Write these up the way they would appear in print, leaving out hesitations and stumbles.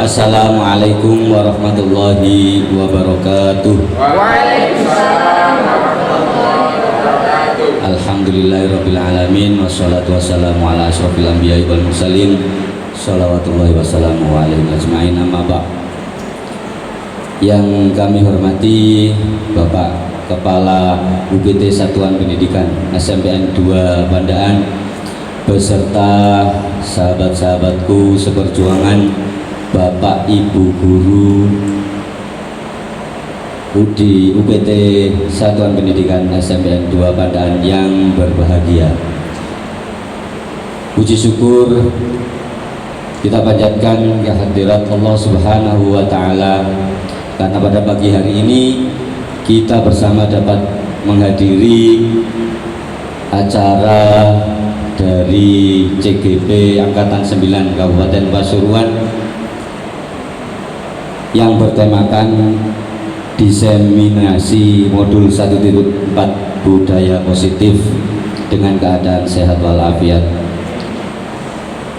Assalamualaikum warahmatullahi wabarakatuh. Waalaikumsalam warahmatullahi wabarakatuh. Alhamdulillahirabbil alamin wassalatu wassalamu ala asyrofil anbiya'i wal mursalin shalawatullahi wassalamu alaihi ajmain, amma ba'd. Yang kami hormati Bapak Kepala UPT Satuan Pendidikan SMPN 2 Pandaan beserta sahabat-sahabatku seperjuangan, Bapak Ibu guru di UPT Satuan Pendidikan SMPN 2 Pandaan yang berbahagia. Puji syukur kita panjatkan kehadirat Allah Subhanahu wa Ta'ala, karena pada pagi hari ini kita bersama dapat menghadiri acara dari CGP Angkatan 9 Kabupaten Pasuruan yang bertemakan diseminasi modul 1.4 budaya positif dengan keadaan sehat walafiat.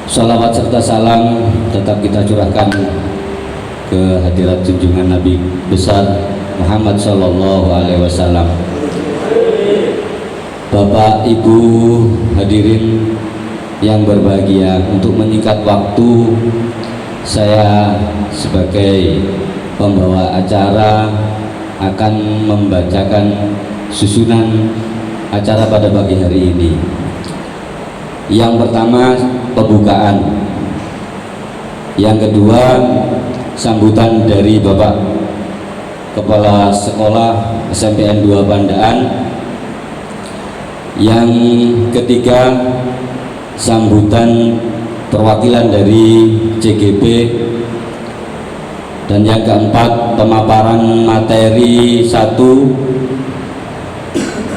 Sholawat serta salam tetap kita curahkan ke hadirat junjungan Nabi besar Muhammad Sallallahu Alaihi Wasallam. Bapak Ibu hadirin yang berbahagia, untuk menyingkat waktu, saya sebagai pembawa acara akan membacakan susunan acara pada pagi hari ini. Yang pertama pembukaan, yang kedua sambutan dari Bapak Kepala Sekolah SMPN 2 Pandaan, yang ketiga sambutan perwakilan dari CGP, dan yang keempat pemaparan materi 1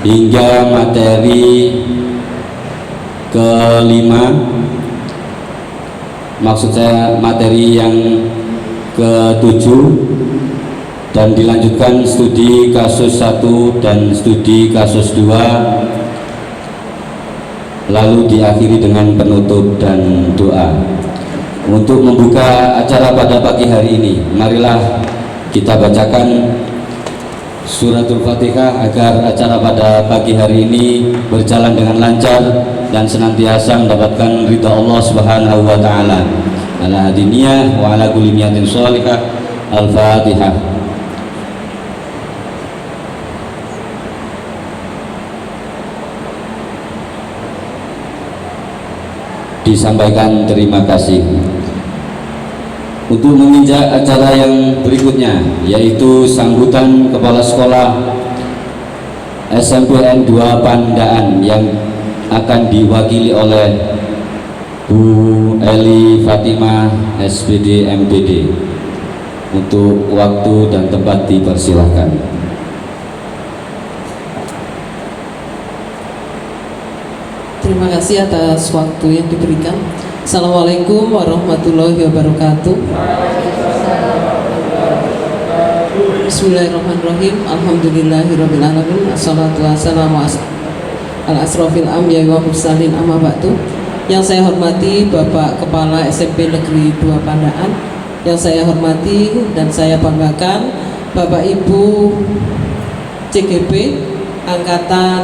hingga materi kelima, maksud saya materi yang ke-7, dan dilanjutkan studi kasus 1 dan studi kasus 2, lalu diakhiri dengan penutup dan doa. Untuk membuka acara pada pagi hari ini, marilah kita bacakan suratul Fatihah agar acara pada pagi hari ini berjalan dengan lancar dan senantiasa mendapatkan ridha Allah Subhanahu wa Ta'ala. Ala hadiniyah wa ala kulli niyatin sholihah. Al-Fatihah. Disampaikan terima kasih. Untuk menginjak acara yang berikutnya, yaitu sambutan Kepala Sekolah SMPN 2 Pandaan yang akan diwakili oleh Bu Eli Fatimah SPD MPD. Untuk waktu dan tempat dipersilahkan. Terima kasih atas waktu yang diberikan. Assalamualaikum warahmatullahi wabarakatuh. Bismillahirrahmanirrahim. Alhamdulillahirabbil alamin. Assalatu wassalamu ala asrofil anbiya'i wa mursalin, amma ba'du. Yang saya hormati Bapak Kepala SMP Negeri 2 Pandaan, yang saya hormati dan saya banggakan Bapak Ibu CGP Angkatan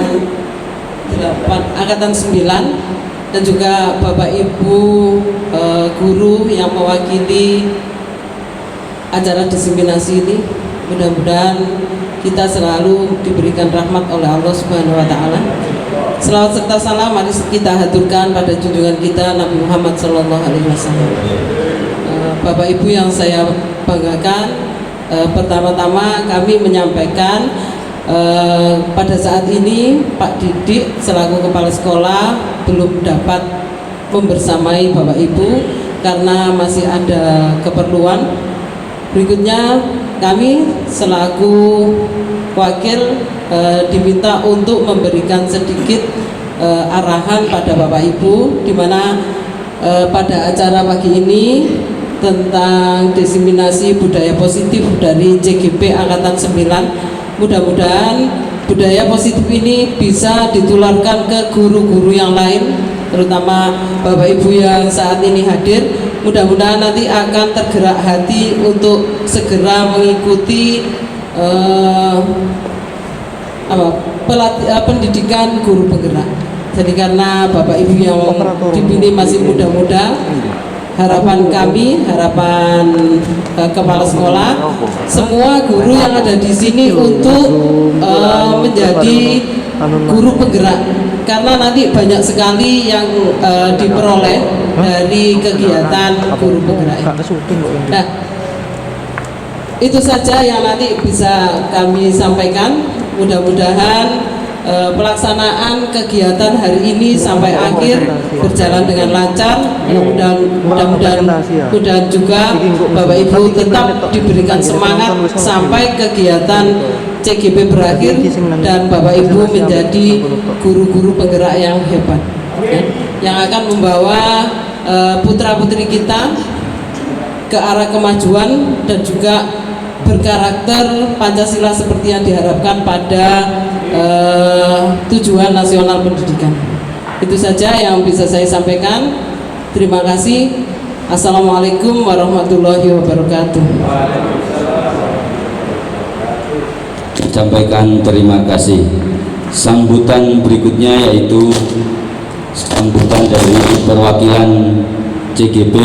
9, dan juga Bapak Ibu guru yang mewakili acara diseminasi ini. Mudah-mudahan kita selalu diberikan rahmat oleh Allah Subhanahu wa Ta'ala. Selawat serta salam mari kita haturkan pada junjungan kita Nabi Muhammad Sallallahu Alaihi Wasallam. Bapak Ibu yang saya banggakan, pertama-tama kami menyampaikan pada saat ini Pak Didik selaku kepala sekolah belum dapat membersamai Bapak Ibu karena masih ada keperluan Berikutnya kami selaku wakil diminta untuk memberikan sedikit arahan pada Bapak Ibu, di mana pada acara pagi ini tentang diseminasi budaya positif dari CGP Angkatan 9. Mudah-mudahan budaya positif ini bisa ditularkan ke guru-guru yang lain, terutama Bapak Ibu yang saat ini hadir. Mudah-mudahan nanti akan tergerak hati untuk segera mengikuti pendidikan guru penggerak. Jadi karena Bapak Ibu yang dipilih masih muda-muda, harapan kami, harapan kepala sekolah, semua guru yang ada di sini untuk menjadi guru penggerak, karena nanti banyak sekali yang diperoleh dari kegiatan guru penggerak ini. Nah, itu saja yang nanti bisa kami sampaikan. Mudah-mudahan pelaksanaan kegiatan hari ini sampai akhir berjalan dengan lancar. Mudah-mudahan juga Bapak Ibu tetap diberikan semangat sampai kegiatan CGP berakhir dan Bapak Ibu menjadi guru-guru penggerak yang hebat, yang akan membawa putra-putri kita ke arah kemajuan dan juga berkarakter Pancasila seperti yang diharapkan pada tujuan nasional pendidikan. Itu saja yang bisa saya sampaikan. Terima kasih. Assalamualaikum warahmatullahi wabarakatuh. Sampaikan terima kasih. Sambutan berikutnya yaitu sambutan dari perwakilan CGP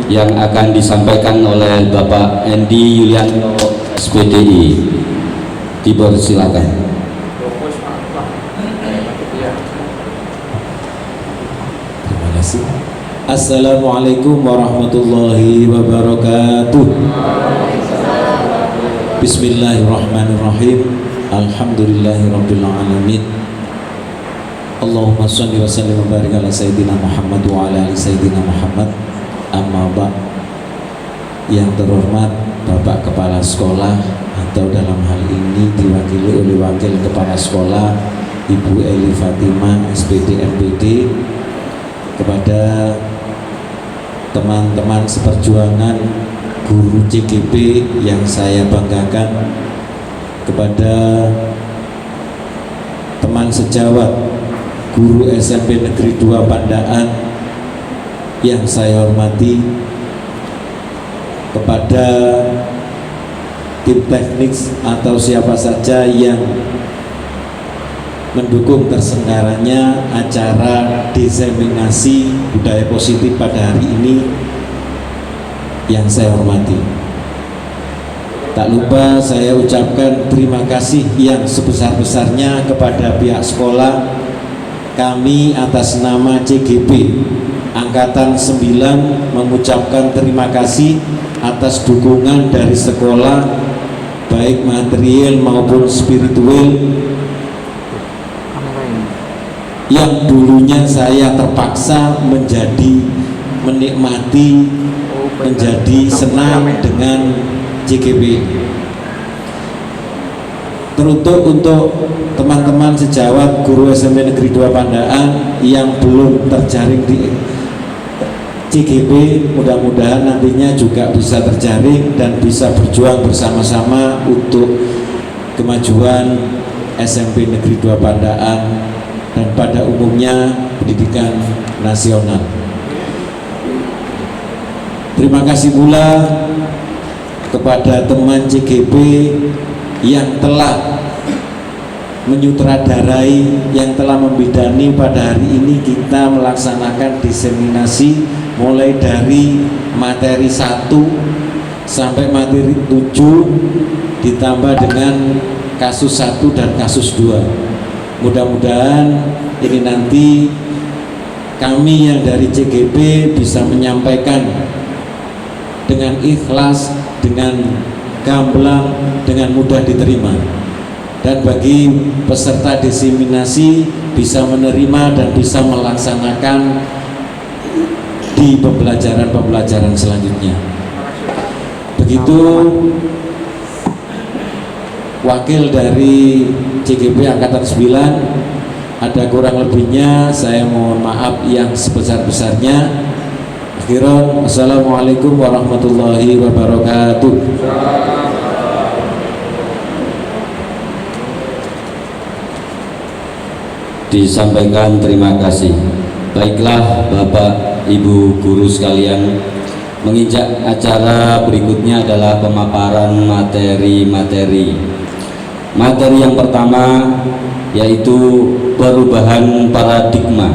yang akan disampaikan oleh Bapak Endi Yulianto SPDI. Dipersilakan. Terima kasih. Assalamualaikum warahmatullahi wabarakatuh. Bismillahirrahmanirrahim. Alhamdulillahirabbil alamin. Allahumma shalli wa sallim wa barik ala sayyidina Muhammad wa ala ali sayyidina Muhammad. Amma ba'. Yang terhormat Bapak Kepala Sekolah, atau dalam hal ini diwakili oleh Wakil Kepala Sekolah Ibu Eli Fatimah SPD MPD, kepada teman-teman seperjuangan guru CGP yang saya banggakan, kepada teman sejawat guru SMP Negeri 2 Pandaan yang saya hormati, kepada tim teknik atau siapa saja yang mendukung terselenggaranya acara diseminasi budaya positif pada hari ini yang saya hormati. Tak lupa saya ucapkan terima kasih yang sebesar-besarnya kepada pihak sekolah. Kami atas nama CGP Angkatan 9 mengucapkan terima kasih atas dukungan dari sekolah, baik material maupun spiritual, yang dulunya saya terpaksa menikmati, menjadi senang dengan CGP. Teruntuk untuk teman-teman sejawat guru SMP Negeri 2 Pandaan yang belum terjaring di CGP, mudah-mudahan nantinya juga bisa terjaring dan bisa berjuang bersama-sama untuk kemajuan SMP Negeri 2 Pandaan dan pada umumnya pendidikan nasional. Terima kasih pula kepada teman CGP yang telah menyutradarai, yang telah membidani pada hari ini kita melaksanakan diseminasi mulai dari materi 1 sampai materi 7 ditambah dengan kasus 1 dan kasus 2. Mudah-mudahan ini nanti kami yang dari CGP bisa menyampaikan dengan ikhlas, dengan gamblang, dengan mudah diterima, dan bagi peserta diseminasi bisa menerima dan bisa melaksanakan di pembelajaran selanjutnya. begitu wakil dari CGP Angkatan 9, ada kurang lebihnya saya mohon maaf yang sebesar-besarnya. Akhiran, assalamualaikum warahmatullahi wabarakatuh. Disampaikan terima kasih. Baiklah Bapak Ibu guru sekalian, menginjak acara berikutnya adalah pemaparan materi-materi. Materi yang pertama yaitu perubahan paradigma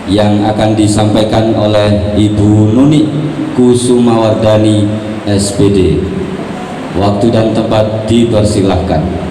yang akan disampaikan oleh Ibu Nuni Kusumawardani SPD. Waktu dan tempat dipersilahkan.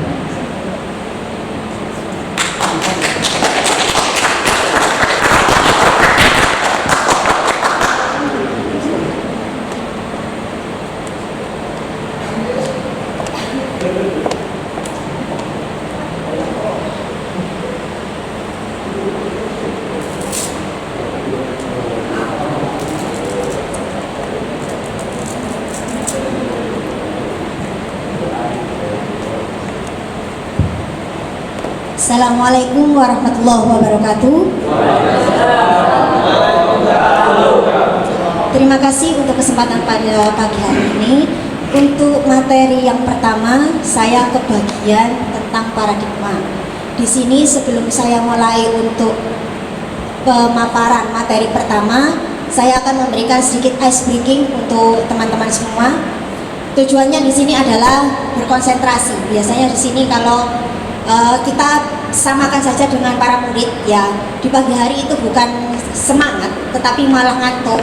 Assalamualaikum warahmatullahi wabarakatuh. Terima kasih untuk kesempatan pada pagi hari ini. Untuk materi yang pertama, saya kebagian tentang paradigma. Di sini sebelum saya mulai untuk pemaparan materi pertama, saya akan memberikan sedikit ice breaking untuk teman-teman semua. Tujuannya di sini adalah berkonsentrasi. Biasanya di sini kalau kita samakan saja dengan para murid ya, di pagi hari itu bukan semangat tetapi malah ngantuk.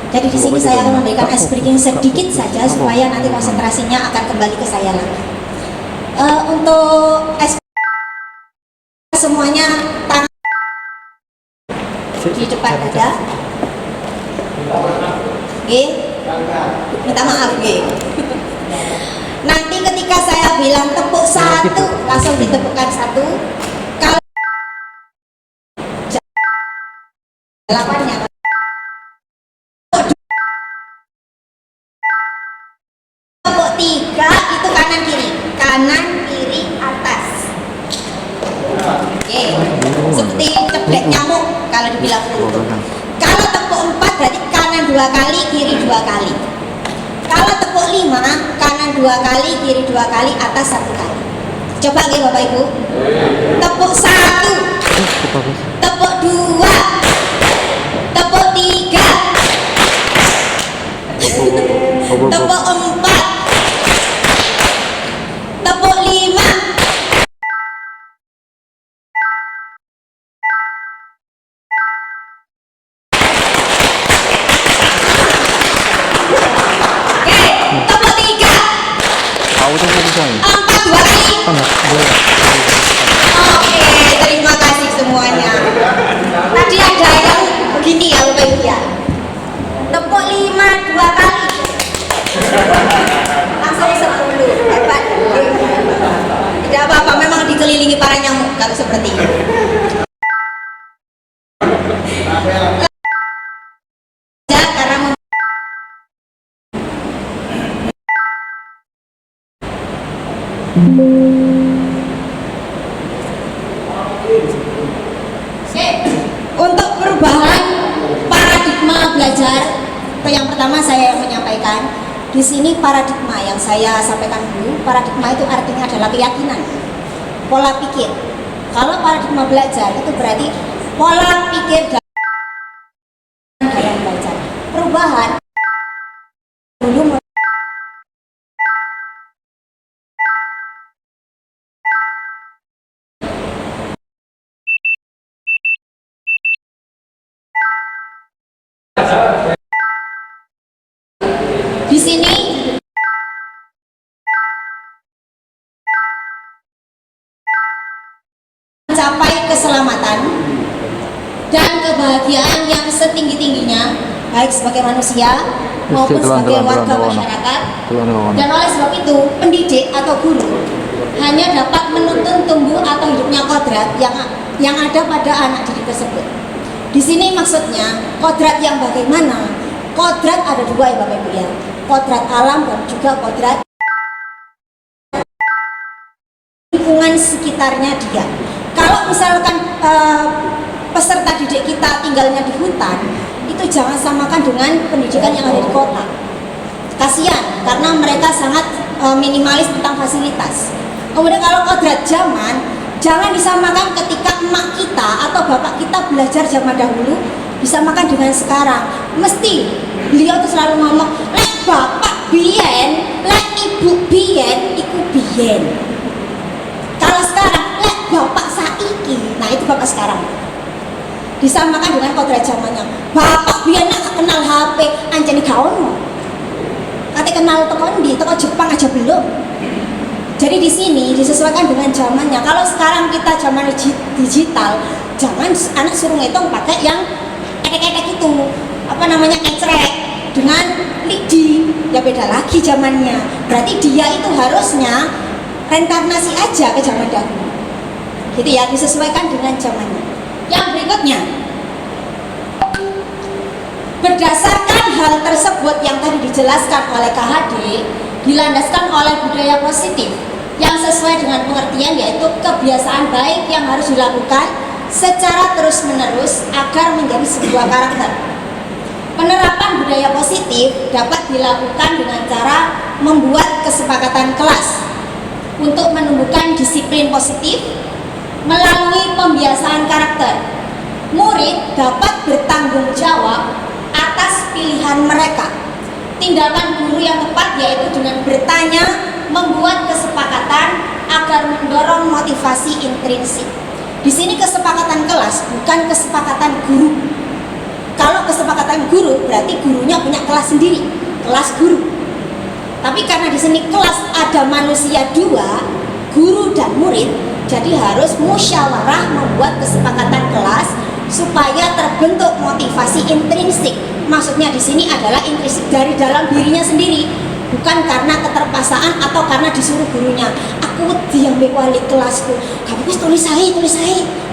Jadi di sini saya akan memberikan ice breaking sedikit saja supaya nanti konsentrasinya akan kembali ke saya lagi. Untuk ice semuanya tangan di depan dada. Oke, minta maaf ya. Nanti ketika saya bilang tepuk satu, langsung ditepukkan satu. Kalau delapannya, tepuk tiga itu kanan kiri atas. Oke, seperti ceblek nyamuk kalau dibilang dulu. Kalau tepuk empat berarti kanan dua kali, kiri dua kali. Kalau tepuk 5, kanan 2 kali, kiri 2 kali, atas 1 kali. Coba ya Bapak Ibu. Tepuk 1, tepuk 2, tepuk 3, tepuk 4, tepuk 5. Empat 2 kali. Oke, terima kasih semuanya. Tadi ada yang begini ya Bapak Ibu ya. Tepuk 5 2 kali. Langsung 10. Hebat. Tidak apa-apa, memang dikelilingi para nyamuk kalau seperti ini. Karena untuk perubahan paradigma belajar, yang pertama saya menyampaikan di sini paradigma yang saya sampaikan dulu. Paradigma itu artinya adalah keyakinan, pola pikir. Kalau paradigma belajar itu berarti pola pikir dalam belajar. Perubahan dulu di sini mencapai keselamatan dan kebahagiaan yang setinggi-tingginya, baik sebagai manusia maupun sebagai warga masyarakat. Dan oleh sebab itu pendidik atau guru hanya dapat menuntun tumbuh atau hidupnya kodrat yang ada pada anak didik tersebut. Di sini maksudnya kodrat yang bagaimana? Kodrat ada dua ya Bapak Ibu ya. kodrat alam dan juga kodrat lingkungan sekitarnya dia. Kalau misalkan peserta didik kita tinggalnya di hutan, itu jangan samakan dengan pendidikan yang ada di kota. Kasihan, karena mereka sangat minimalis tentang fasilitas. Kemudian kalau kodrat zaman, jangan disamakan ketika emak kita atau bapak kita belajar zaman dahulu disamakan dengan sekarang. Mesti beliau tuh selalu ngomong, lek bapak biyen, lek ibu biyen, iku biyen. Kalau sekarang, lek bapak saiki, nah itu bapak sekarang. Disamakan dengan kodrat zamannya. Bapak biyen nak kenal HP, anjani gak ono. Kate kenal teko Jepang aja belum. Jadi di sini disesuaikan dengan zamannya. Kalau sekarang kita zaman digital, jangan anak suruh ngitung pakai yang ekek-ekek itu, apa namanya, ecrek dengan lidi, ya beda lagi zamannya. Berarti dia itu harusnya reinkarnasi aja ke zaman dahulu. Gitu ya, disesuaikan dengan zamannya. Yang berikutnya, berdasarkan hal tersebut yang tadi dijelaskan oleh KHD, dilandaskan oleh budaya positif yang sesuai dengan pengertian, yaitu kebiasaan baik yang harus dilakukan secara terus-menerus agar menjadi sebuah karakter. Penerapan budaya positif dapat dilakukan dengan cara membuat kesepakatan kelas untuk menumbuhkan disiplin positif melalui pembiasaan karakter. Murid dapat bertanggung jawab atas pilihan mereka. Tindakan guru yang tepat yaitu dengan bertanya, membuat kesepakatan agar mendorong motivasi intrinsik. Di sini kesepakatan kelas, bukan kesepakatan guru. Kalau kesepakatan guru berarti gurunya punya kelas sendiri, kelas guru. Tapi karena di sini kelas ada manusia dua, guru dan murid, jadi harus musyawarah membuat kesepakatan kelas supaya terbentuk motivasi intrinsik. Maksudnya di sini adalah intrinsik dari dalam dirinya sendiri, bukan karena keterpaksaan atau karena disuruh gurunya. Aku wedi ambek wali kelasku, kamu wis tulis ae,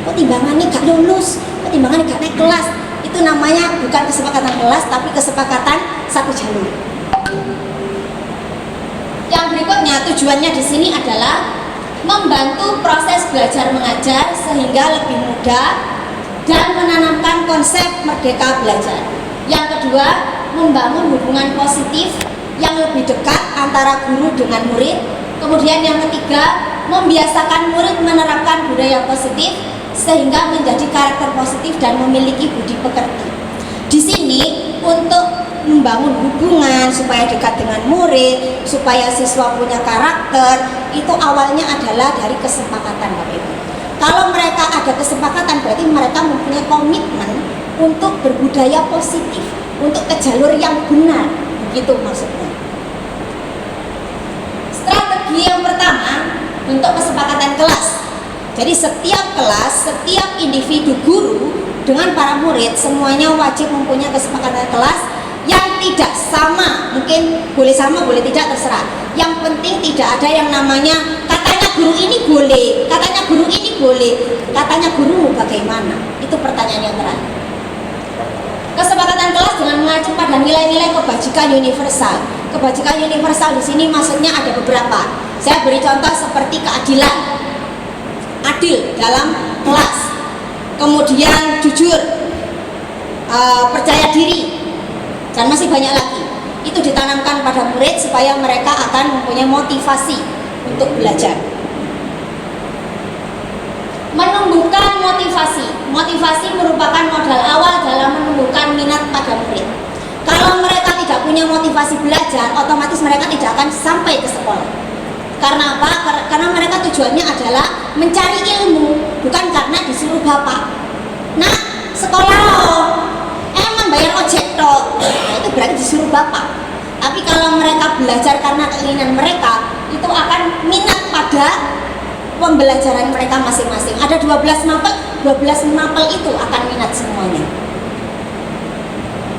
kok timbangannya gak lulus, kok timbangannya gak naik kelas. Itu namanya bukan kesepakatan kelas, tapi kesepakatan satu jalur. Yang berikutnya, tujuannya di sini adalah membantu proses belajar mengajar sehingga lebih mudah dan menanamkan konsep merdeka belajar. Yang kedua, membangun hubungan positif yang lebih dekat antara guru dengan murid. Kemudian yang ketiga, membiasakan murid menerapkan budaya positif sehingga menjadi karakter positif dan memiliki budi pekerti. Di sini untuk membangun hubungan supaya dekat dengan murid, supaya siswa punya karakter, itu awalnya adalah dari kesepakatan, Bapak Ibu. Kalau mereka ada kesepakatan, berarti mereka mempunyai komitmen untuk berbudaya positif, untuk ke jalur yang benar, begitu maksudnya. Strategi yang pertama, bentuk kesepakatan kelas. Jadi setiap kelas, setiap individu guru dengan para murid semuanya wajib mempunyai kesepakatan kelas yang tidak sama. Mungkin boleh sama, boleh tidak, terserah. Yang penting tidak ada yang namanya katanya guru ini boleh, katanya guru ini boleh, katanya gurumu bagaimana. Itu pertanyaan yang terakhir. Kesepakatan kelas dengan mengacu pada nilai-nilai kebajikan universal. Kebajikan universal di sini maksudnya ada beberapa. Saya beri contoh seperti keadilan, adil dalam kelas, kemudian jujur, percaya diri, dan masih banyak lagi. Itu ditanamkan pada murid supaya mereka akan mempunyai motivasi untuk belajar. Menumbuhkan motivasi. Motivasi merupakan modal awal dalam menumbuhkan minat pada murid. Kalau mereka tidak punya motivasi belajar, otomatis mereka tidak akan sampai ke sekolah. Karena apa? Karena mereka tujuannya adalah mencari ilmu, bukan karena disuruh bapak. Nah, sekolah loh, emang bayar ojek toh. Nah, itu berarti disuruh bapak. Tapi kalau mereka belajar karena keinginan mereka, itu akan minat pada pembelajaran mereka masing-masing. Ada 12 mapel, 12 mapel itu akan minat semuanya.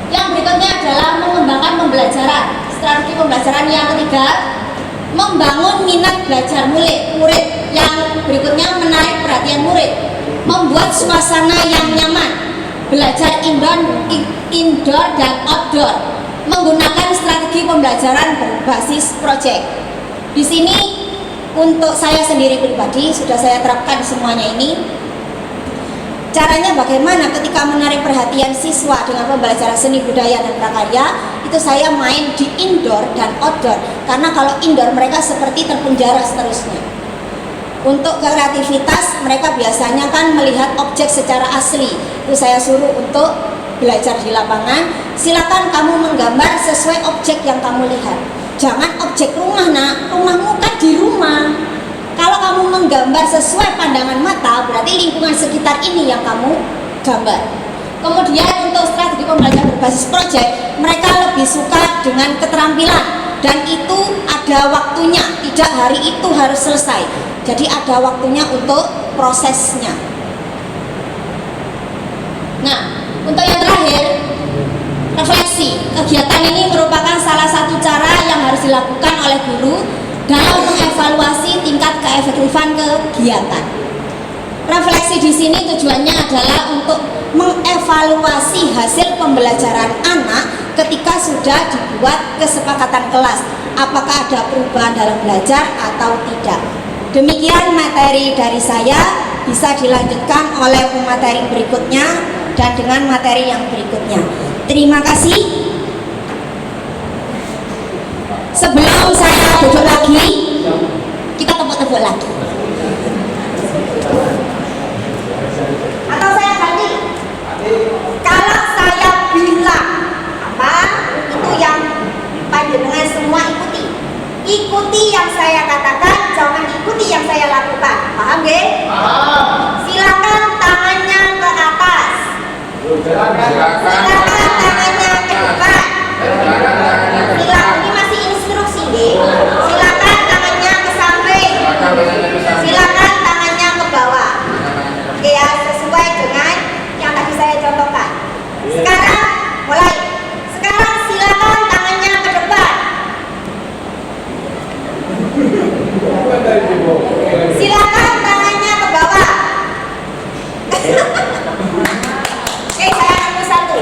Yang berikutnya adalah mengembangkan pembelajaran. Strategi pembelajaran yang ketiga, membangun minat belajar murid. Yang berikutnya, menarik perhatian murid, membuat suasana yang nyaman, belajar indoor dan outdoor, menggunakan strategi pembelajaran berbasis project. Di sini untuk saya sendiri pribadi sudah saya terapkan semuanya ini. Caranya bagaimana ketika menarik perhatian siswa dengan pembelajaran seni budaya dan prakarya, itu saya main di indoor dan outdoor, karena kalau indoor mereka seperti terpenjara seterusnya. Untuk kreativitas mereka biasanya kan melihat objek secara asli, itu saya suruh untuk belajar di lapangan. Silakan kamu menggambar sesuai objek yang kamu lihat, jangan objek rumah. Nak, rumahmu kan di rumah. Kalau kamu menggambar sesuai pandangan mata, berarti lingkungan sekitar ini yang kamu gambar. Kemudian untuk strategi pembelajaran berbasis proyek, mereka lebih suka dengan keterampilan, dan itu ada waktunya, tidak hari itu harus selesai. Jadi ada waktunya untuk prosesnya. Nah, untuk yang terakhir, refleksi. Kegiatan ini merupakan salah satu cara yang harus dilakukan oleh guru dalam mengevaluasi tingkat keefektifan kegiatan. Refleksi di sini tujuannya adalah untuk mengevaluasi hasil pembelajaran anak ketika sudah dibuat kesepakatan kelas, apakah ada perubahan dalam belajar atau tidak. Demikian materi dari saya, bisa dilanjutkan oleh pemateri berikutnya dan dengan materi yang berikutnya. Terima kasih. Sebelum saya duduk lagi, kita tepuk-tepuk lagi. Atau saya ganti. Kalau saya bilang apa, itu yang panjenengan semua ikuti. Ikuti yang saya katakan, jangan ikuti yang saya lakukan. Paham nggih? Paham. Silakan tangannya ke atas. Silakan tangannya ke depan. Silakan, ini masih instruksi nggih. Silakan tangannya ke samping. Silakan tangannya ke bawah. Oke ya, sesuai dengan yang tadi saya contohkan. Sekarang mulai. Sekarang silakan tangannya ke depan. Silakan tangannya ke bawah. Oke, saya ambil satu.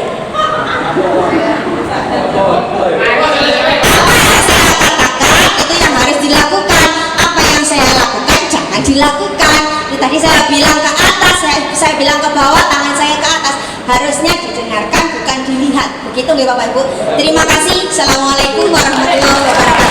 Itu yang harus dilakukan. Apa yang saya lakukan jangan dilakukan. Tadi saya bilang ke atas, saya bilang ke bawah, tangan saya ke atas. Harusnya didengarkan, bukan dilihat. Begitu nggih Bapak Ibu. Terima kasih. Assalamualaikum warahmatullahi wabarakatuh.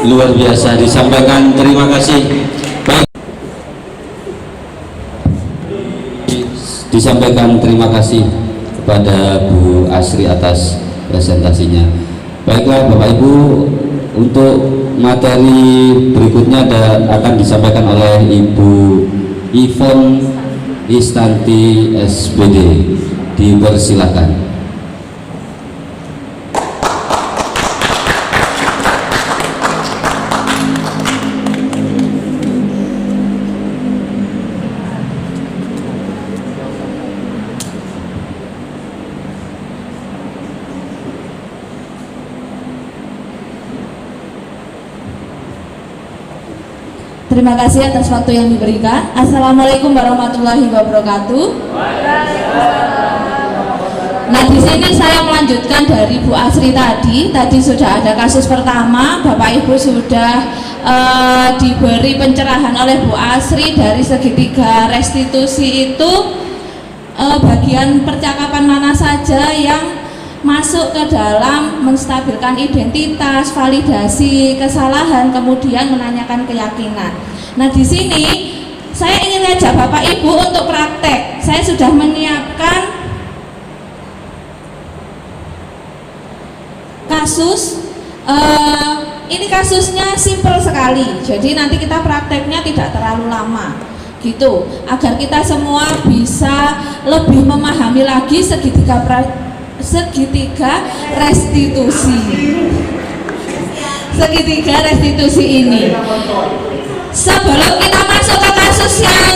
Luar biasa disampaikan, terima kasih. Baik, disampaikan terima kasih kepada Bu Asri atas presentasinya. Baiklah Bapak Ibu, untuk materi berikutnya akan disampaikan oleh Ibu Ivon Istanti SBD. Dipersilakan. Terima kasih atas waktu yang diberikan. Assalamualaikum warahmatullahi wabarakatuh. Nah, di sini saya melanjutkan dari Bu Asri tadi. Tadi sudah ada kasus pertama, Bapak Ibu sudah diberi pencerahan oleh Bu Asri dari segitiga restitusi itu, bagian percakapan mana saja yang masuk ke dalam menstabilkan identitas, validasi kesalahan, kemudian menanyakan keyakinan. Nah, di sini saya ingin ngajak Bapak Ibu untuk praktek. Saya sudah menyiapkan kasus. Ini kasusnya simpel sekali. Jadi nanti kita prakteknya tidak terlalu lama, gitu, agar kita semua bisa lebih memahami lagi segitiga restitusi ini. Sebelum kita masuk ke kasus yang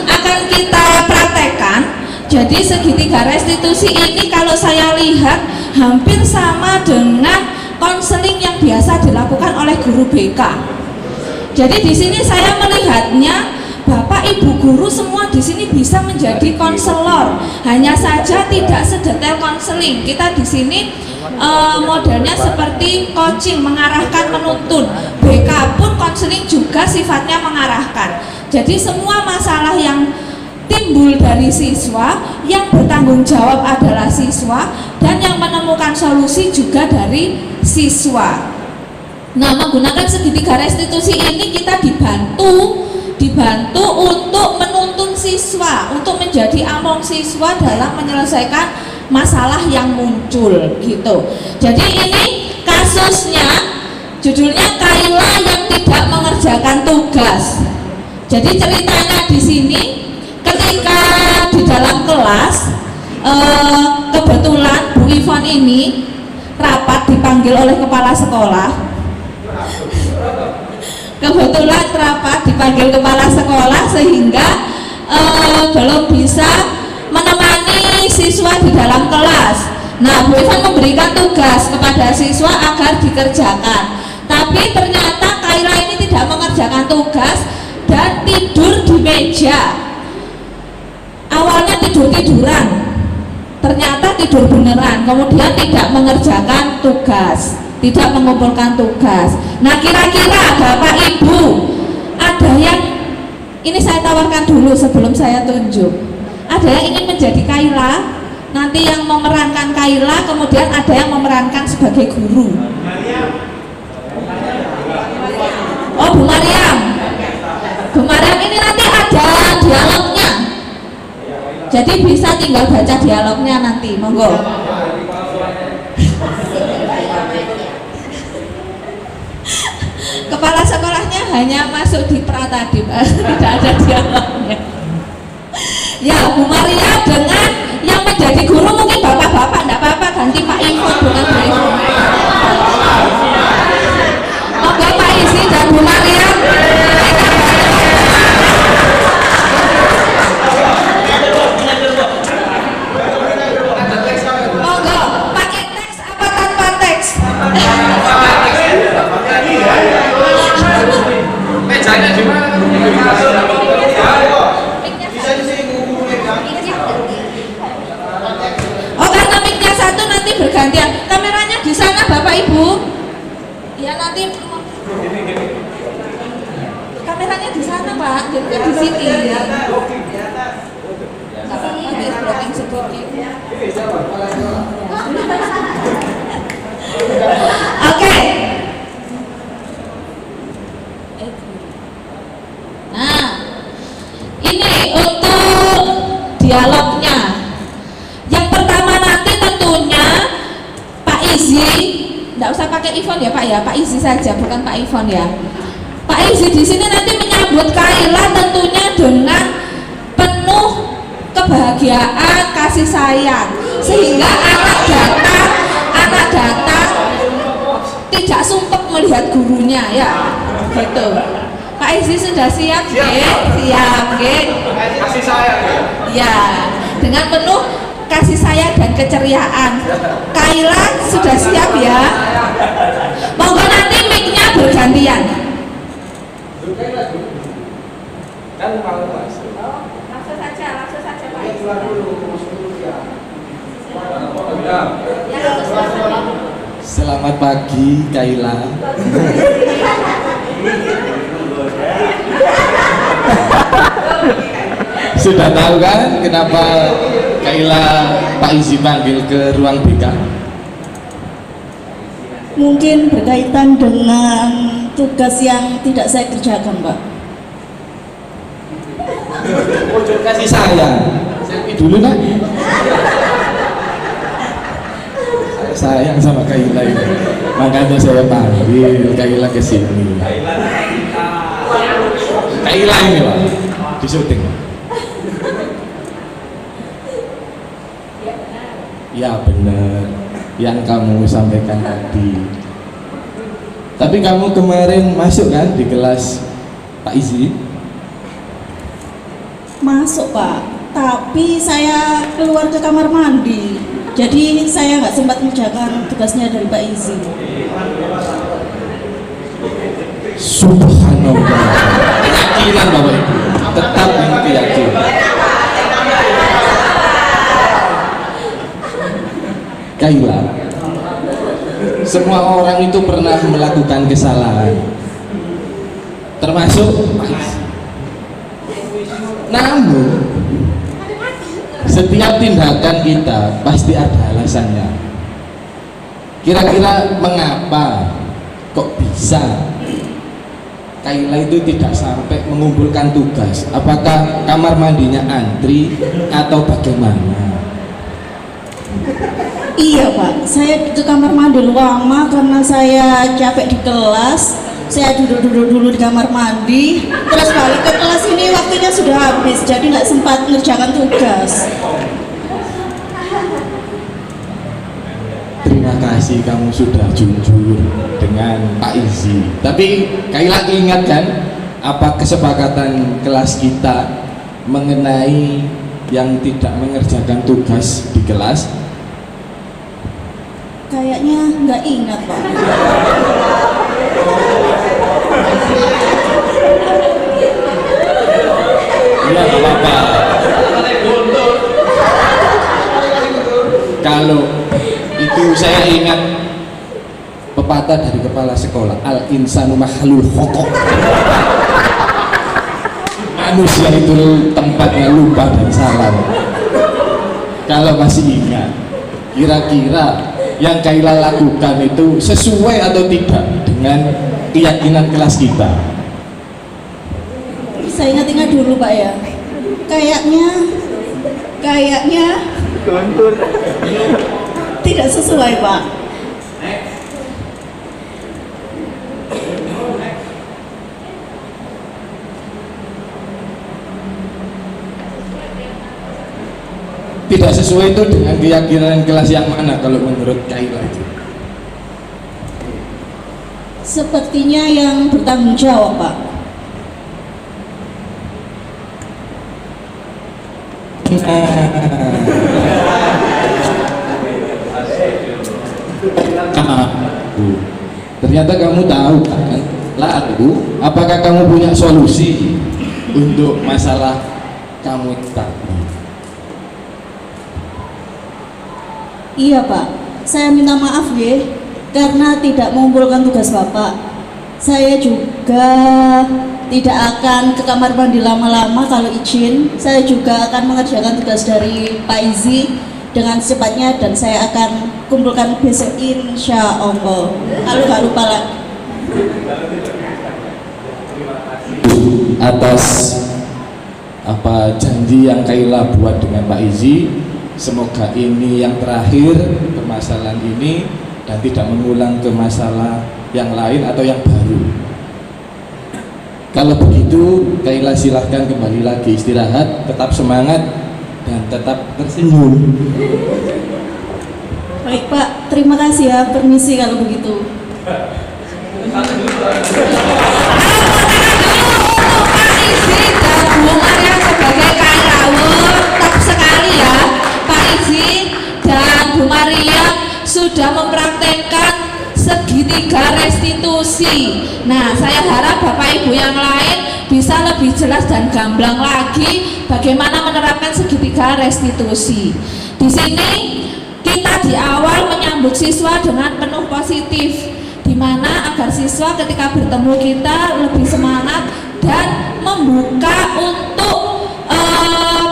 akan kita praktekkan, jadi segitiga restitusi ini kalau saya lihat hampir sama dengan konseling yang biasa dilakukan oleh guru BK. Jadi di sini saya melihatnya Bapak Ibu guru semua di sini bisa menjadi konselor, hanya saja tidak sedetail konseling. Kita di sini modelnya seperti coaching, mengarahkan, menuntun. BK pun konseling juga sifatnya mengarahkan. Jadi semua masalah yang timbul dari siswa, yang bertanggung jawab adalah siswa, dan yang menemukan solusi juga dari siswa. Nah, menggunakan segitiga restitusi ini kita dibantu untuk menuntun siswa, untuk menjadi among siswa dalam menyelesaikan masalah yang muncul gitu. Jadi ini kasusnya judulnya Kaila yang tidak mengerjakan tugas. Jadi ceritanya di sini ketika di dalam kelas kebetulan Bu Ivon ini rapat dipanggil oleh kepala sekolah. Kebetulan rapat dipanggil kepala sekolah sehingga belum bisa menemani siswa di dalam kelas. Nah, Bu Ivon memberikan tugas kepada siswa agar dikerjakan. Tapi ternyata Kaila ini tidak mengerjakan tugas dan tidur di meja. Awalnya tidur-tiduran, ternyata tidur beneran, kemudian tidak mengerjakan tugas, tidak mengumpulkan tugas. Nah, kira-kira Bapak Ibu ada yang, ini saya tawarkan dulu sebelum saya tunjuk, ada yang ingin menjadi Kaila, nanti yang memerankan Kaila, kemudian ada yang memerankan sebagai guru. Oh, Bu Mariam. Bu Mariam ini nanti ada dialognya, jadi bisa tinggal baca dialognya nanti, monggo. Kepala sekolahnya hanya masuk di Pratadip, tidak ada dialognya. Ya, Bu Maria dengan yang menjadi guru mungkin bapak-bapak, tidak apa-apa, ganti Pak Ivon bukan Bu Ivon. Monggo Pak Isi dan Bu Maria. Monggo, pakai teks apa tanpa teks? Mejanya di mana? Oh, karena mic-nya satu nanti bergantian. Kameranya di sana Bapak Ibu. Ya nanti kameranya di sana Pak, jadi di sini. Nanti blocking sedikit. Oke. Nah, ini untuk dialognya. Yang pertama nanti tentunya Pak Izi, tidak usah pakai Ivon ya Pak ya, Pak Izi saja, bukan Pak Ivon ya. Pak Izi di sini nanti menyambut Kaila tentunya dengan penuh kebahagiaan, kasih sayang, sehingga anak datang tidak sumpek melihat gurunya ya, gitu. Pak Izi sudah siap, siap, Kasih sayang. ya, dengan penuh kasih sayang dan keceriaan. Kaila sudah siap ya. Monggo nanti mic-nya bergantian. Kan mau Mas. Langsung saja Pak Izi. Ya, Selamat pagi Kaila. Sudah tahu kan kenapa Kaila Pak Izi panggil ke ruang BK? Mungkin berkaitan dengan tugas yang tidak saya kerjakan, Pak. Ojo kasih sayang. Selfie dulu nak. Saya sayang sama Kaila ini. Makanya saya panggil Kaila ke sini. Kaila ini Pak, di syuting. Ya benar yang kamu sampaikan tadi. Tapi kamu kemarin masuk kan di kelas Pak Izi? Masuk, Pak. Tapi saya keluar ke kamar mandi. Jadi saya nggak sempat mengerjakan tugasnya dari Pak Izi. Subhanallah. Keyakinan Bapak Ibu, tetap dengan keyakinan. Kaila, semua orang itu pernah melakukan kesalahan, termasuk Mas. Namun setiap tindakan kita pasti ada alasannya. Kira-kira mengapa kok bisa Kaila itu tidak sampai mengumpulkan tugas? Apakah kamar mandinya antri atau bagaimana? Iya Pak, saya ke kamar mandi lama karena saya capek di kelas. Saya duduk dulu di kamar mandi, terus balik ke kelas ini waktunya sudah habis, jadi nggak sempat mengerjakan tugas. Terima kasih kamu sudah jujur dengan Pak Izi. Tapi Kaila ingatkan apa kesepakatan kelas kita mengenai yang tidak mengerjakan tugas di kelas? Kayaknya nggak ingat Pak. Iya, nggak apa-apa. Kalau itu saya ingat pepatah dari kepala sekolah, al insanu makhlul khata'. Manusia itu tempatnya lupa dan salah. Kalau masih ingat, kira-kira yang Kaila lakukan itu sesuai atau tidak dengan keyakinan kelas kita? Saya ingat-ingat dulu Pak ya. Kayaknya tidak sesuai Pak. Tidak sesuai itu dengan keyakinan kelas yang mana kalau menurut Kaila itu? Sepertinya yang bertanggung jawab Pak. Ternyata kamu tahu kan? Lalu apakah kamu punya solusi untuk masalah kamu tadi? Iya Pak, saya minta maaf ya karena tidak mengumpulkan tugas Bapak. Saya juga tidak akan ke kamar mandi lama-lama kalau izin. Saya juga akan mengerjakan tugas dari Pak Izi dengan secepatnya dan saya akan kumpulkan besok insya Allah. Kalau nggak lupa lagi. Atas apa janji yang Kaila buat dengan Pak Izi, semoga ini yang terakhir permasalahan ini dan tidak mengulang ke masalah yang lain atau yang baru. Kalau begitu Kaila silahkan kembali lagi istirahat, tetap semangat dan tetap tersenyum. Baik Pak, terima kasih ya. Permisi kalau begitu. Bu Maria sebagai karyawan top sekali ya Pak Izi dan Bu Maria sudah mempraktekkan segitiga restitusi. Nah, saya harap Bapak Ibu yang lain bisa lebih jelas dan gamblang lagi bagaimana menerapkan segitiga restitusi. Di sini kita di awal menyambut siswa dengan penuh positif, di mana agar siswa ketika bertemu kita lebih semangat dan membuka untuk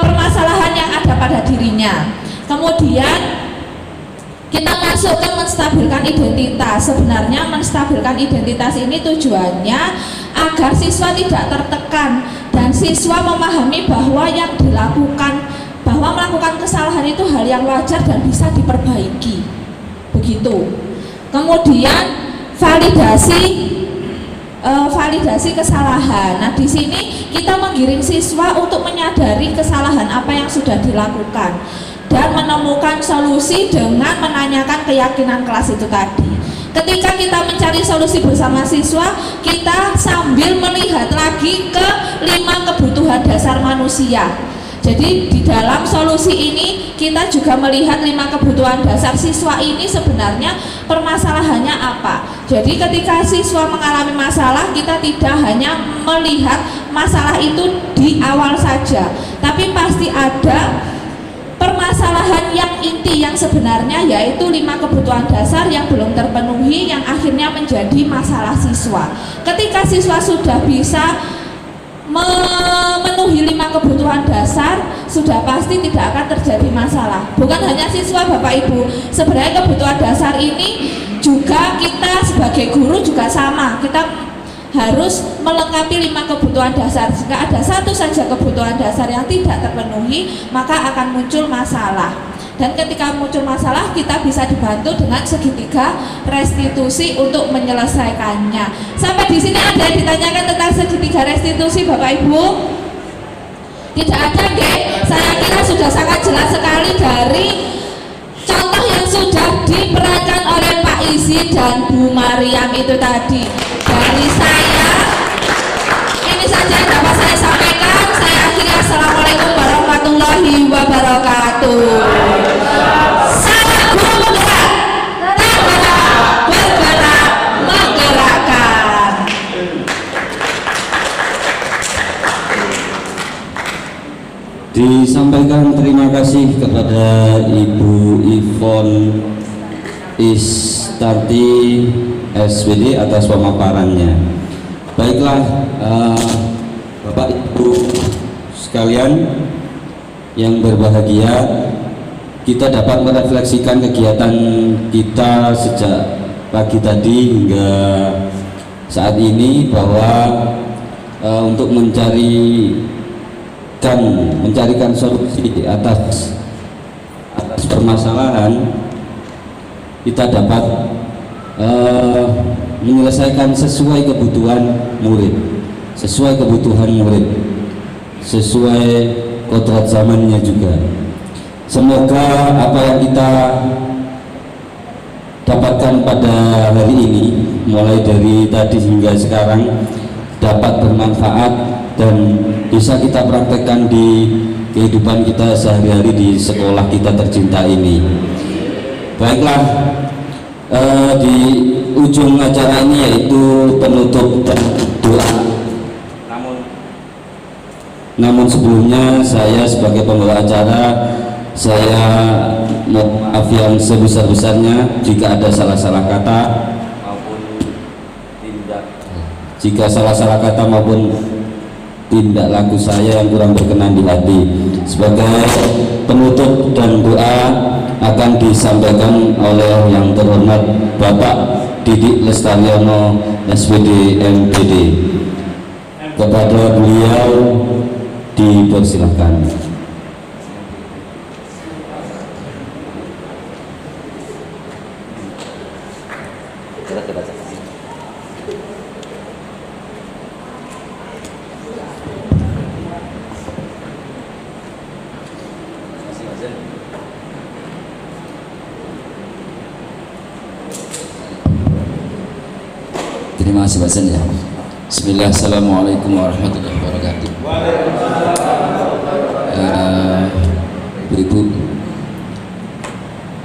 permasalahan yang ada pada dirinya. Kemudian kita masuk ke menstabilkan identitas. Sebenarnya menstabilkan identitas ini tujuannya agar siswa tidak tertekan dan siswa memahami bahwa yang dilakukan, bahwa melakukan kesalahan itu hal yang wajar dan bisa diperbaiki. Begitu. Kemudian validasi kesalahan. Nah, di sini kita menggiring siswa untuk menyadari kesalahan apa yang sudah dilakukan dan menemukan solusi dengan menanyakan keyakinan kelas itu tadi. Ketika kita mencari solusi bersama siswa, kita sambil melihat lagi ke 5 kebutuhan dasar manusia. Jadi di dalam solusi ini kita juga melihat 5 kebutuhan dasar siswa ini sebenarnya permasalahannya apa. Jadi ketika siswa mengalami masalah, kita tidak hanya melihat masalah itu di awal saja, tapi pasti ada permasalahan yang inti yang sebenarnya, yaitu 5 kebutuhan dasar yang belum terpenuhi yang akhirnya menjadi masalah siswa. Ketika siswa sudah bisa memenuhi 5 kebutuhan dasar, sudah pasti tidak akan terjadi masalah. Bukan hanya siswa Bapak Ibu, sebenarnya kebutuhan dasar ini juga kita sebagai guru juga sama. Kita harus melengkapi 5 kebutuhan dasar. Jika ada satu saja kebutuhan dasar yang tidak terpenuhi, maka akan muncul masalah. Dan ketika muncul masalah, kita bisa dibantu dengan segitiga restitusi untuk menyelesaikannya. Sampai di sini ada yang ditanyakan tentang segitiga restitusi, Bapak Ibu? Tidak ada, nggih? Saya kira sudah sangat jelas sekali dari contoh yang sudah diperankan oleh Pak Izi dan Bu Mariam itu tadi. Dari saya, ini saja yang dapat saya sampaikan. Saya akhiri. Assalamualaikum warahmatullahi wabarakatuh. Salam guru penggerak, bergerak menggerakkan. Disampaikan terima kasih kepada Ibu Ivon Istarti SPD atas pemaparannya. Baiklah, Bapak Ibu sekalian yang berbahagia, kita dapat merefleksikan kegiatan kita sejak pagi tadi hingga saat ini bahwa untuk mencarikan solusi atas permasalahan, kita dapat menyelesaikan sesuai kebutuhan murid, sesuai kodrat zamannya juga. Semoga apa yang kita dapatkan pada hari ini, mulai dari tadi hingga sekarang, dapat bermanfaat dan bisa kita praktekkan di kehidupan kita sehari-hari di sekolah kita tercinta ini. Baiklah, di ujung acara ini yaitu penutup dan doa. Namun sebelumnya saya sebagai pembawa acara, saya mohon maaf yang sebesar-besarnya jika ada salah-salah kata maupun tindak laku saya yang kurang berkenan di hati. Sebagai penutup dan doa akan disampaikan oleh yang terhormat Bapak Didik Lestaryono SPD MPD. Kepada beliau dipersilahkan. Terima kasih Pak Sen ya. Bismillah, assalamualaikum warahmatullahi wabarakatuh. Ibu,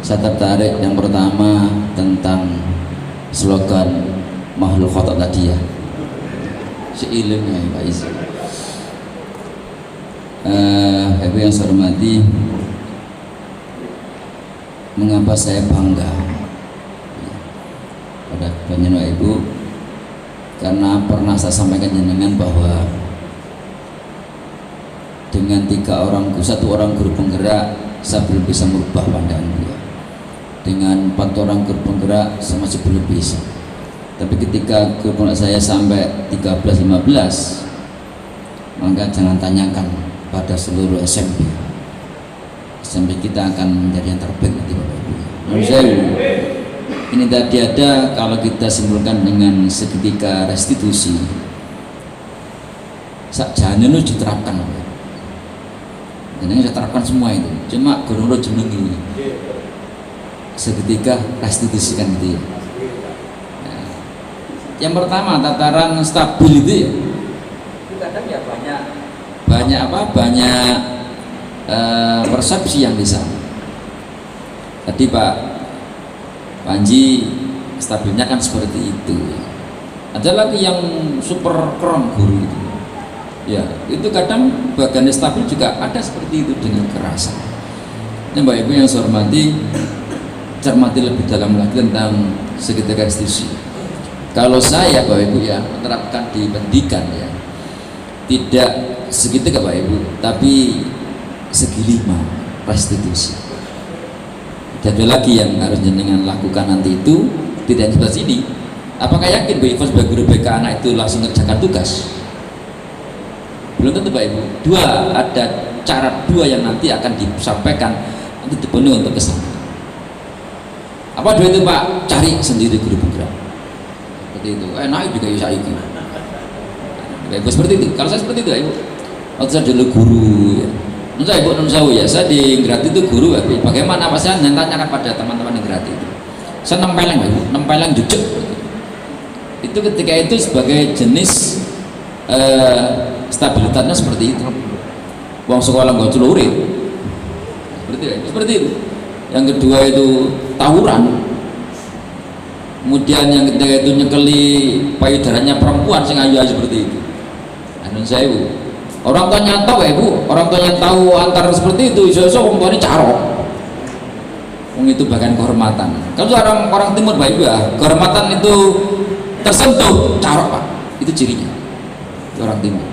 saya tertarik yang pertama tentang slogan makhluk khotok tadi ya. Seilimnya ya Pak Is. Ibu yang saya hormati, mengapa saya bangga pada panjenengan Ibu? Karena pernah saya sampaikan jenengan bahwa dengan 1 orang guru penggerak saya belum bisa merubah pandangan beliau. Dengan 4 orang guru penggerak saya masih belum bisa. Tapi ketika guru penggerak saya sampai 13-15, maka jangan tanyakan pada seluruh SMP. SMP kita akan menjadi yang terbaik nanti Bapak Ibu. Menurut saya ini tadi ada, kalau kita simpulkan dengan segitiga restitusi, sakjane itu diterapkan, dan ini diterapkan semua itu. Cuma guru jenengi segitiga restitusi kan gitu ya. Nah, yang pertama tataran stabil itu ya. Kadang ya banyak persepsi yang bisa. Tadi Pak Panji stabilnya kan seperti itu. Ada lagi yang super keren guru itu. Ya, itu kadang bagian stabil juga ada seperti itu dengan kerasan. Ini Mbak Ibu yang saya hormati, cermati lebih dalam lagi tentang segitiga restitusi. Kalau saya Bapak Ibu ya menerapkan di pendidikan ya, tidak segitiga Bapak Ibu, tapi segi 5 restitusi. Ada lagi yang harus jenengan lakukan nanti itu tidak sebelah sini. Apakah yakin Bu Ivo sebagai guru BK anak itu langsung ngerjakan tugas? Belum tentu Pak Ibu. Ada cara dua yang nanti akan disampaikan nanti dipenuhi untuk kesana. Apa dua itu Pak? Cari sendiri guru penggerak. Seperti itu. Naik juga bisa iki. Pak Ibu seperti itu. Kalau saya seperti itu Pak Ibu. Waktu saya dulu guru ya. Saya Ibu ya, saya di Grati itu guru Pak Ibu. Bagaimana Pak saya tanyakan pada teman-teman di Grati itu. Saya nempeleng Pak Ibu, nempeleng jujur. Itu ketika itu sebagai jenis stabilitasnya seperti itu. Uang sekolah nggak celurit. Seperti itu. Yang kedua itu tawuran. Kemudian yang ketiga itu nyekeli payudaranya perempuan sing ayu seperti itu. Anu saya Bu. Orang tuanya tahu ya Bu, orang tuanya tahu antar seperti itu, iso-iso orang tuanya carok. Itu bagian kehormatan. Kalau orang timur Pak Ibu ya, kehormatan itu tersentuh carok Pak, itu cirinya. Itu orang timur.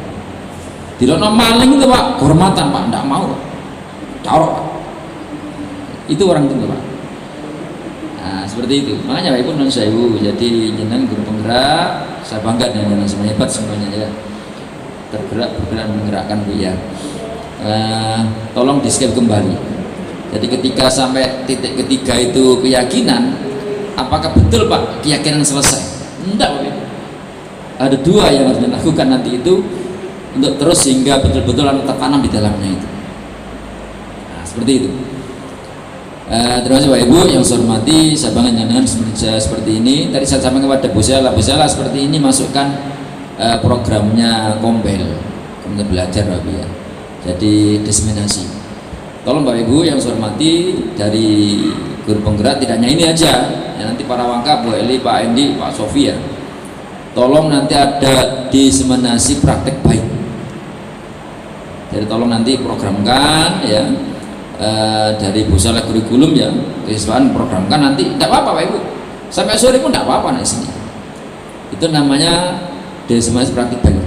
Tidak maling itu Pak, kehormatan Pak, tidak mau carok Pak. Itu orang timur Pak. Nah seperti itu. Makanya Pak Ibu non saya Bu, jadi jenengan guru penggerak, saya bangga dengan semuanya hebat semuanya ya. Tergerak bergerak menggerakkan Bu ya. Tolong di skip kembali. Jadi ketika sampai titik ketiga itu keyakinan, apakah betul Pak keyakinan selesai? Enggak Pak. Ada dua yang harus dilakukan nanti itu untuk terus sehingga betul-betul tertanam di dalamnya itu. Nah, seperti itu. Terima kasih Pak Ibu yang saya hormati, saya bangga dengan seperti ini. Tadi saya sampaikan kepada Bu Sela seperti ini masukkan programnya Kombel, Komite Belajar Bapak ya. Jadi diseminasi. Tolong Bapak Ibu yang saya hormati, dari guru penggerak tidak hanya ini aja. Ya, nanti para wangkap, Bu Eli, Pak Endi, Pak Sofia. Tolong nanti ada diseminasi praktek baik. Jadi tolong nanti programkan ya. Dari pusat kurikulum ya, kesiswaan programkan nanti. Tidak apa-apa Pak Ibu. Sampai sore pun tidak apa-apa di sini. Itu namanya diseminasi praktik baik.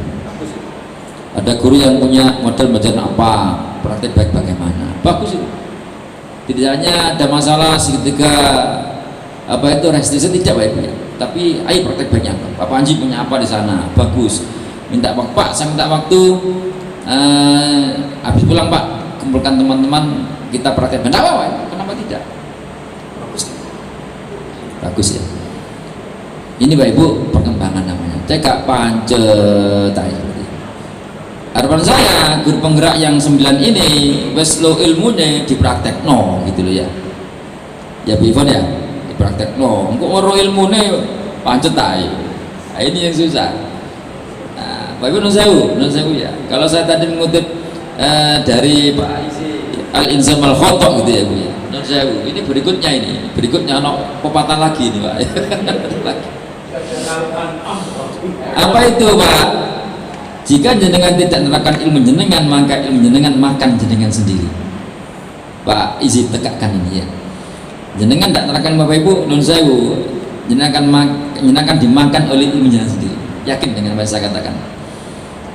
Ada guru yang punya model belajar apa, praktik baik bagaimana, bagus itu. Tidak hanya ada masalah segitiga apa itu restitusi tidak Pak Ibu ya. Tapi ayo praktik baiknya Pak Panji punya apa di sana, bagus. Minta Pak, saya minta waktu habis pulang Pak, kumpulkan teman-teman kita praktek baik. Apa, kenapa tidak? Bagus ya. Ini Pak Ibu perkembangan namanya. Cekak pancetai. Harapan saya guru penggerak yang 9 ini wes lo ilmunya dipraktek no gitu loh ya. Ya Bu Ivon ya, dipraktek no. Engko ora ilmune pancetai. Nah, ini yang susah. Nah, Pak Ibu nun sewu ya. Kalau saya tadi mengutip dari Pak Al-Insam Al-Khotok gitu ya Bu ya. Nun sewu. Ini berikutnya no pepatah lagi ini Pak. Apa itu Pak? Jika jenengan tidak menerapkan ilmu jenengan, maka ilmu jenengan makan jenengan sendiri. Pak izin tegakkan ini ya. Jenengan tidak menerapkan Bapak Ibu, nun sewu, jenengan dimakan oleh ilmu jenengan sendiri. Yakin dengan apa yang saya katakan?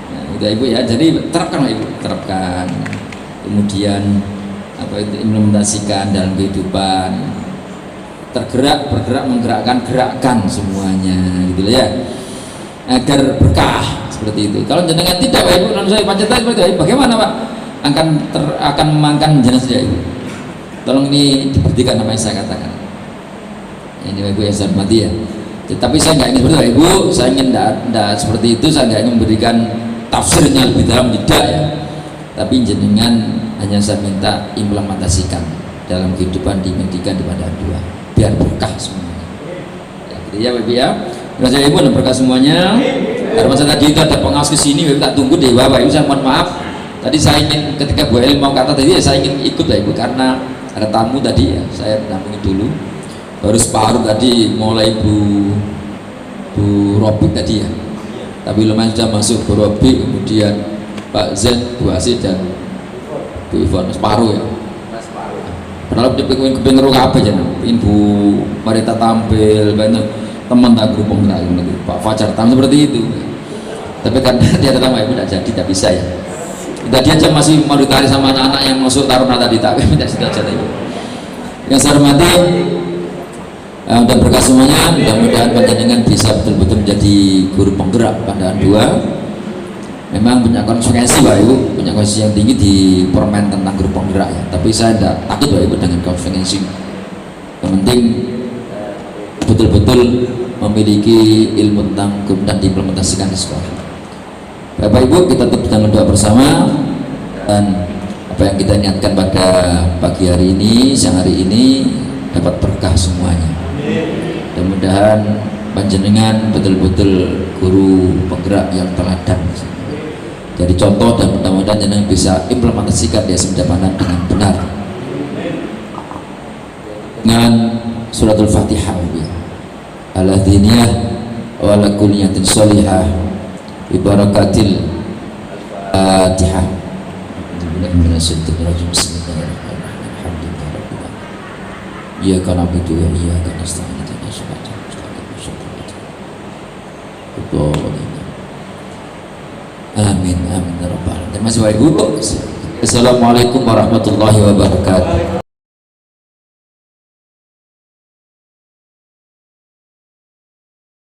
Nah, udah Ibu ya. Jadi terapkan Ibu, terapkan. Kemudian apa itu implementasikan dalam kehidupan. Tergerak, bergerak, menggerakkan, gerakkan semuanya, gitu ya. Agar berkah seperti itu. Kalau jenengan tidak Pak Ibu, non saya pancetan seperti itu, bagaimana Pak? Akan memakan jenazah Ibu. Tolong ini dibuktikan apa yang saya katakan. Ini Pak Ibu yang saya hormati ya. Tapi saya nggak ingin seperti itu Pak Ibu. Saya ingin tidak seperti itu. Saya nggak ingin memberikan tafsirnya lebih dalam, tidak ya. Tapi jenengan hanya saya minta implementasikan dalam kehidupan di pendidikan di Pandan 2 biar berkah semuanya. Ya, gitu ya Pak Ibu ya. Terima kasih Ibu dan berkah semuanya. Karena masa tadi itu ada pengawas ke sini, tak tunggu deh Bapak Ibu, saya mohon maaf Tadi saya ingin ketika Bu El mau kata tadi ya saya ingin ikut ya Ibu, karena ada tamu tadi ya, saya dampingi dulu. Baru separuh tadi mulai Bu Robik tadi ya, tapi lumayan sudah masuk Bu Robik, kemudian Pak Zen, Bu Asid dan Bu Ivon separuh ya. Padahal pengen ngeru apa aja, pengen Bu Marita tampil, banyak teman tak grup penggerak gitu, Pak Fajar tampil seperti itu. Tapi karena dia tetap Ibu tidak jadi, tidak bisa ya. Tadi aja masih mau ditarik sama anak-anak yang masuk taruna tadi, tapi tidak sudah jadi. Yang saya hormati dan berkah semuanya, mudah-mudahan panjenengan bisa betul-betul menjadi guru penggerak Pandaan 2. Memang punya konsekuensi Pak Ibu, punya konsekuensi yang tinggi di permen tentang guru penggerak ya. Tapi saya tidak takut Pak Ibu dengan konsekuensi. Yang penting betul-betul memiliki ilmu tentang guru dan diimplementasikan di sekolah. Bapak Ibu, kita tutup dengan doa bersama, dan apa yang kita niatkan pada pagi hari ini, siang hari ini dapat berkah semuanya. Mudah-mudahan panjenengan betul-betul guru penggerak yang teladan, jadi contoh, dan mudah-mudahan jenengan bisa implementasikan di SMA Pandaan dengan benar dengan suratul Fatihah ala diniyah wa ala kulliyatin sholihah ibarakatil Fatihah. Iyyaka na'budu wa iyyaka nasta'in ihdinas siratal mustaqim. Amin amin ya rabbal alamin. Terima kasih Bapak Ibu. Assalamualaikum warahmatullahi wabarakatuh.